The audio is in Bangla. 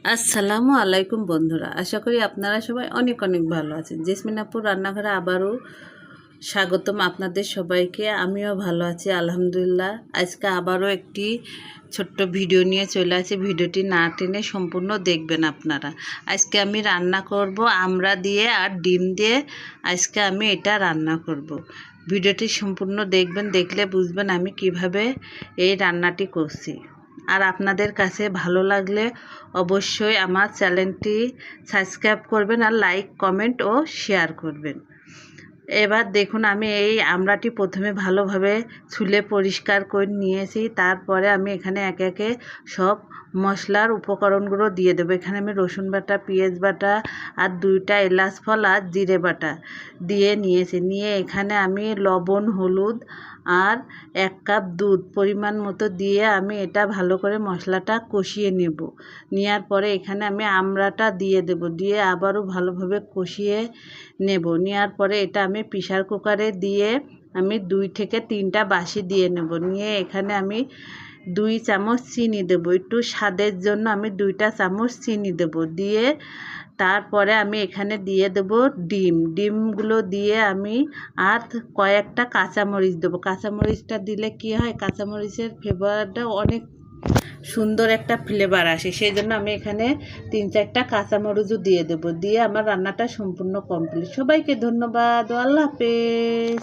আসসালামু আলাইকুম বন্ধুরা, আশা করি আপনারা সবাই অনেক অনেক ভালো আছেন। জেসমিন আপুর রান্নাঘরে আবারও স্বাগতম আপনাদের সবাইকে। আমিও ভালো আছি আলহামদুলিল্লাহ। আজকে আবারও একটি ছোট্ট ভিডিও নিয়ে চলে আসি। ভিডিওটি না টেনে সম্পূর্ণ দেখবেন আপনারা। আজকে আমি রান্না করব আমড়া দিয়ে আর ডিম দিয়ে। আজকে আমি এটা রান্না করব। ভিডিওটি সম্পূর্ণ দেখবেন, দেখলে বুঝবেন আমি কিভাবে এই রান্নাটি করছি। আর আপনাদের কাছে ভালো লাগলে অবশ্যই আমার চ্যানেলটি সাবস্ক্রাইব করবেন আর লাইক, কমেন্ট ও শেয়ার করবেন। এবার দেখুন, আমি এই আমড়াটি প্রথমে ভালোভাবে ছুলে পরিষ্কার করে নিয়েছি। তারপরে আমি এখানে একে একে সব মশলার উপকরণগুলো দিয়ে দেবো। এখানে আমি রসুন বাটা, পেঁয়াজ বাটা আর 2টা এলাচ ফল আর জিরে বাটা দিয়ে নিয়েছি। নিয়ে এখানে আমি লবণ, হলুদ আর 1 কাপ দুধ পরিমাণ মতো দিয়ে আমি এটা ভালো করে মশলাটা কষিয়ে নেব। নেওয়ার পরে এখানে আমি আমড়াটা দিয়ে দেব, দিয়ে আবারও ভালোভাবে কষিয়ে নেব। নেওয়ার পরে এটা আমি প্রেসার কুকারে দিয়ে আমি 2 থেকে 3টা বাসি দিয়ে নেব। নিয়ে এখানে আমি 2 চামচ চিনি দেব, একটু স্বাদের জন্য আমি 2টা চামচ চিনি দেব। দিয়ে তারপরে আমি এখানে দিয়ে দেব ডিমগুলো দিয়ে আমি আর কয়েকটা কাঁচামরিচ দেবো। কাঁচামরিচটা দিলে কি হয়, কাঁচামরিচের ফ্লেভারটা অনেক সুন্দর একটা ফ্লেভার আসে, সেই জন্য আমি এখানে 3-4টা কাঁচামরিচও দিয়ে দেবো। দিয়ে আমার রান্নাটা সম্পূর্ণ কমপ্লিট। সবাইকে ধন্যবাদ। আল্লাহ হাফেজ।